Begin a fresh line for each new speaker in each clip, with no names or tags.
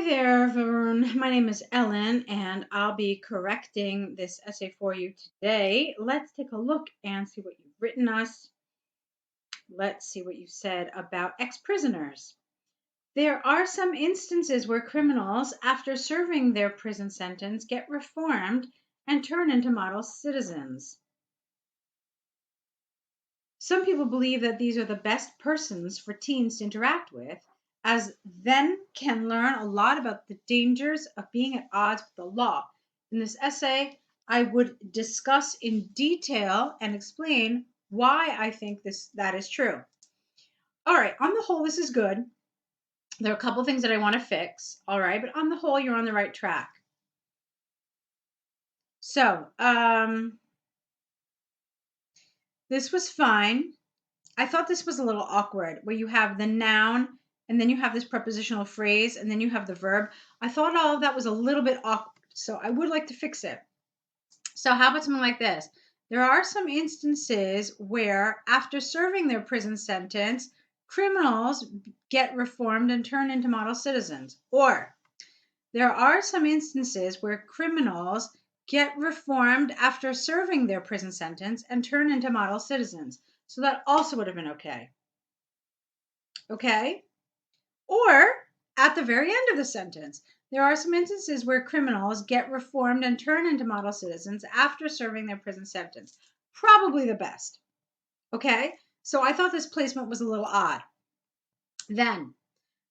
there, Varun. My name is Ellen, and I'll be correcting this essay for you today. Let's take a look and see what you've written us. Let's see what you said about ex-prisoners. There are some instances where criminals, after serving their prison sentence, get reformed and turn into model citizens. Some people believe that these are the best persons for teens to interact with, as then can learn a lot about the dangers of being at odds with the law. In this essay, I would discuss in detail and explain why I think that is true. All right, on the whole, this is good. There are a couple things that I want to fix, all right, but on the whole, you're on the right track. So, this was fine. I thought this was a little awkward, where you have the noun and then you have this prepositional phrase and then you have the verb. I thought all of that was a little bit awkward, so I would like to fix it. So how about something like this? There are some instances where, after serving their prison sentence, criminals get reformed and turn into model citizens. Or, there are some instances where criminals get reformed after serving their prison sentence and turn into model citizens. So that also would have been okay. Okay? Or at the very end of the sentence, there are some instances where criminals get reformed and turn into model citizens after serving their prison sentence. Probably the best. Okay? So I thought this placement was a little odd. Then,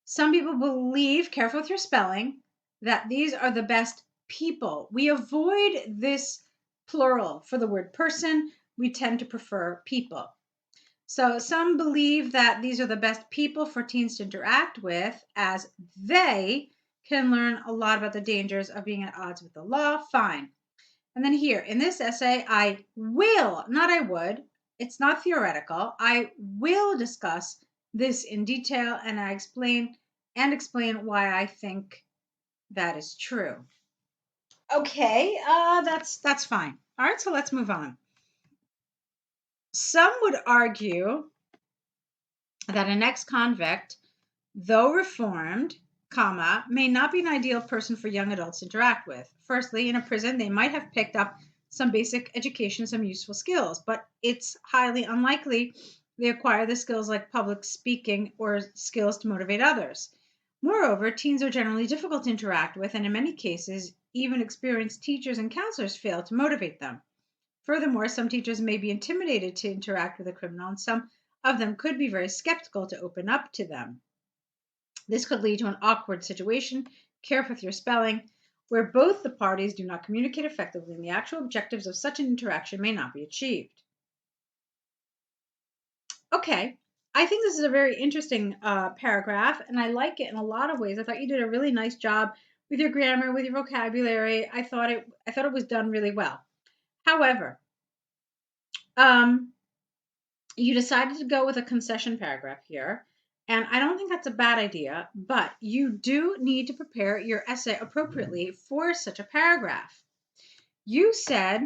some people believe, careful with your spelling, that these are the best people. We avoid this plural for the word person. We tend to prefer people. So some believe that these are the best people for teens to interact with, as they can learn a lot about the dangers of being at odds with the law. Fine. And then here, in this essay, I will, not I would, it's not theoretical, I will discuss this in detail, and I explain why I think that is true. Okay, that's fine. All right, so let's move on. Some would argue that an ex-convict, though reformed, comma, may not be an ideal person for young adults to interact with. Firstly, in a prison, they might have picked up some basic education, some useful skills, but it's highly unlikely they acquire the skills like public speaking or skills to motivate others. Moreover, teens are generally difficult to interact with, and in many cases, even experienced teachers and counselors fail to motivate them. Furthermore, some teachers may be intimidated to interact with a criminal, and some of them could be very skeptical to open up to them. This could lead to an awkward situation, careful with your spelling, where both the parties do not communicate effectively and the actual objectives of such an interaction may not be achieved. Okay, I think this is a very interesting paragraph, and I like it in a lot of ways. I thought you did a really nice job with your grammar, with your vocabulary. I thought it was done really well. However, you decided to go with a concession paragraph here, and I don't think that's a bad idea, but you do need to prepare your essay appropriately for such a paragraph. You said,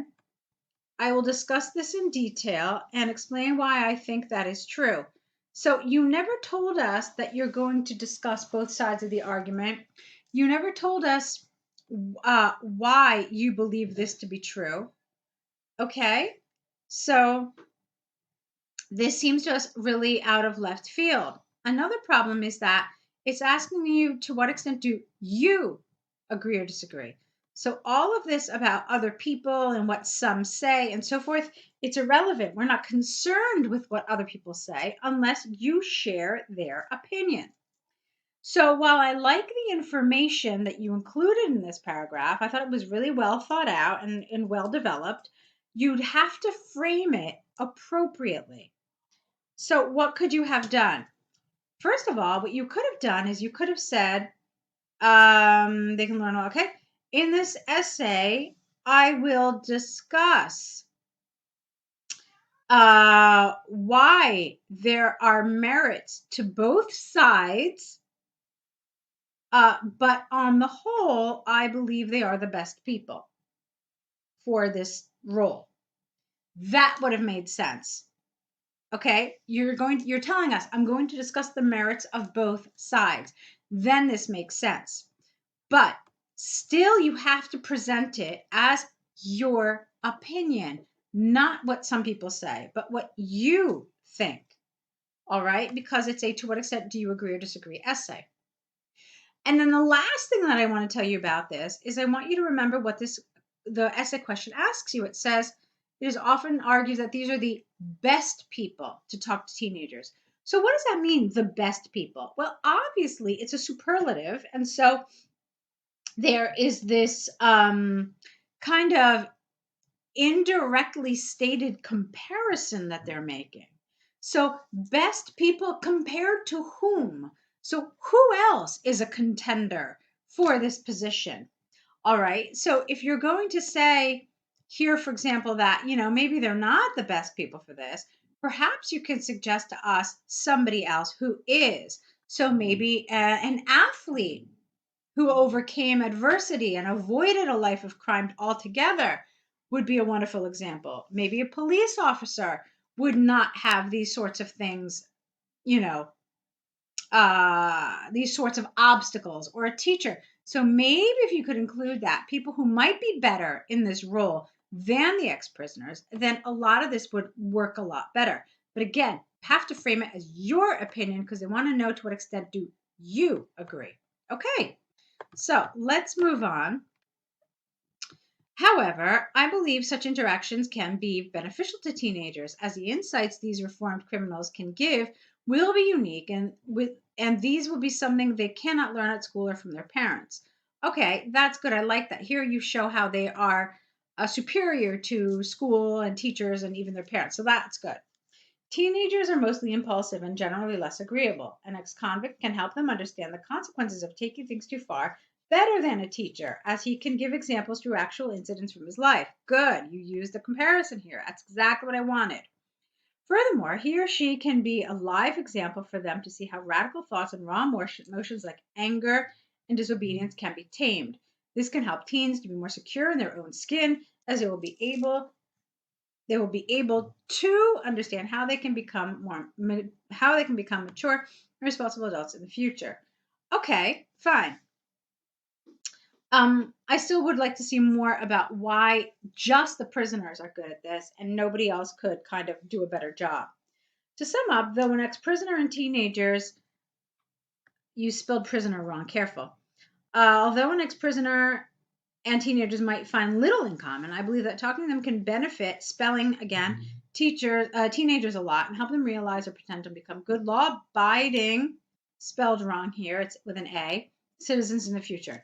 I will discuss this in detail and explain why I think that is true. So you never told us that you're going to discuss both sides of the argument. You never told us why you believe this to be true. Okay, so this seems to us really out of left field. Another problem is that it's asking you, to what extent do you agree or disagree? So all of this about other people and what some say and so forth, it's irrelevant. We're not concerned with what other people say unless you share their opinion. So while I like the information that you included in this paragraph, I thought it was really well thought out and well developed, you'd have to frame it appropriately. So what could you have done? First of all, what you could have done is you could have said, they can learn, okay, in this essay, I will discuss why there are merits to both sides, but on the whole, I believe they are the best people for this role. That would have made sense. Okay, you're telling us, I'm going to discuss the merits of both sides. Then this makes sense. But still, you have to present it as your opinion, not what some people say, but what you think. All right? Because it's a to what extent do you agree or disagree essay. And then the last thing that I want to tell you about this is I want you to remember what the essay question asks you. It says, it is often argued that these are the best people to talk to teenagers. So what does that mean, the best people? Well, obviously it's a superlative. And so there is this kind of indirectly stated comparison that they're making. So, best people compared to whom? So, who else is a contender for this position? All right. So, if you're going to say here, for example, that, maybe they're not the best people for this, perhaps you can suggest to us somebody else who is. So, maybe an athlete who overcame adversity and avoided a life of crime altogether would be a wonderful example. Maybe a police officer would not have these sorts of things, you know, these sorts of obstacles, or a teacher. So maybe if you could include that, people who might be better in this role than the ex-prisoners, then a lot of this would work a lot better. But again, have to frame it as your opinion because they want to know to what extent do you agree. Okay. So let's move on. However, I believe such interactions can be beneficial to teenagers as the insights these reformed criminals can give will be unique and these will be something they cannot learn at school or from their parents. Okay, that's good. I like that. Here you show how they are superior to school and teachers and even their parents. So that's good. Teenagers are mostly impulsive and generally less agreeable. An ex convict can help them understand the consequences of taking things too far better than a teacher, as he can give examples through actual incidents from his life. Good, you used the comparison here. That's exactly what I wanted. Furthermore, he or she can be a live example for them to see how radical thoughts and raw emotions like anger and disobedience can be tamed. This can help teens to be more secure in their own skin, as they will be able to understand how they can become mature and responsible adults in the future. Okay, fine. I still would like to see more about why just the prisoners are good at this and nobody else could kind of do a better job. To sum up, though an ex-prisoner and teenagers, you spelled prisoner wrong, careful. Although an ex-prisoner and teenagers might find little in common, I believe that talking to them can benefit spelling, again, teenagers a lot and help them realize or pretend to become good law-abiding, spelled wrong here, it's with an A, citizens in the future.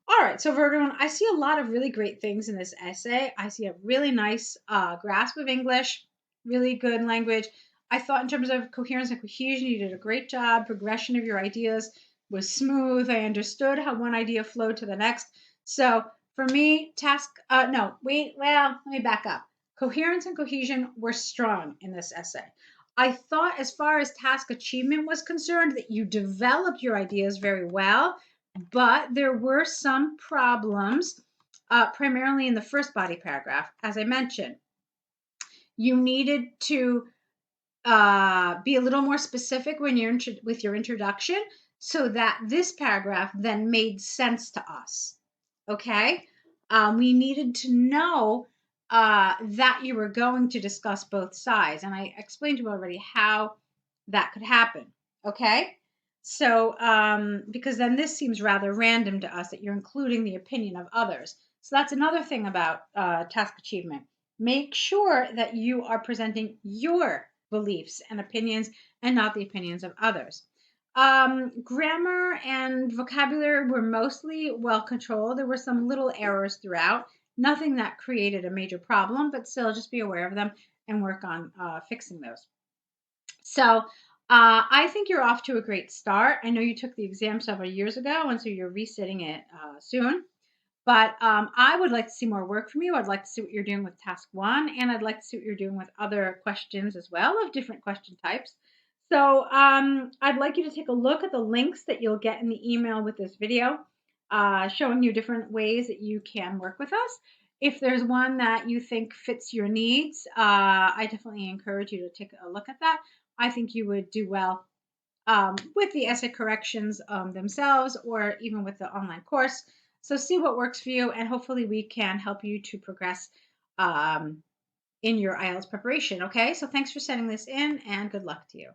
All right, so Varun, I see a lot of really great things in this essay. I see a really nice grasp of English, really good language. I thought in terms of coherence and cohesion, you did a great job. Progression of your ideas was smooth. I understood how one idea flowed to the next. So for me, let me back up. Coherence and cohesion were strong in this essay. I thought as far as task achievement was concerned that you developed your ideas very well, but there were some problems, primarily in the first body paragraph. As I mentioned, you needed to be a little more specific when you're with your introduction so that this paragraph then made sense to us. Okay? We needed to know that you were going to discuss both sides. And I explained to you already how that could happen. Okay? So, because then this seems rather random to us that you're including the opinion of others. So that's another thing about task achievement. Make sure that you are presenting your beliefs and opinions and not the opinions of others. Grammar and vocabulary were mostly well controlled. There were some little errors throughout, nothing that created a major problem, but still just be aware of them and work on fixing those. So I think you're off to a great start. I know you took the exam several years ago, and so you're resitting it soon. But I would like to see more work from you. I'd like to see what you're doing with task one, and I'd like to see what you're doing with other questions as well of different question types. So I'd like you to take a look at the links that you'll get in the email with this video, showing you different ways that you can work with us. If there's one that you think fits your needs, I definitely encourage you to take a look at that. I think you would do well with the essay corrections themselves, or even with the online course. So see what works for you, and hopefully we can help you to progress um, in your IELTS preparation. Okay, so thanks for sending this in, and good luck to you.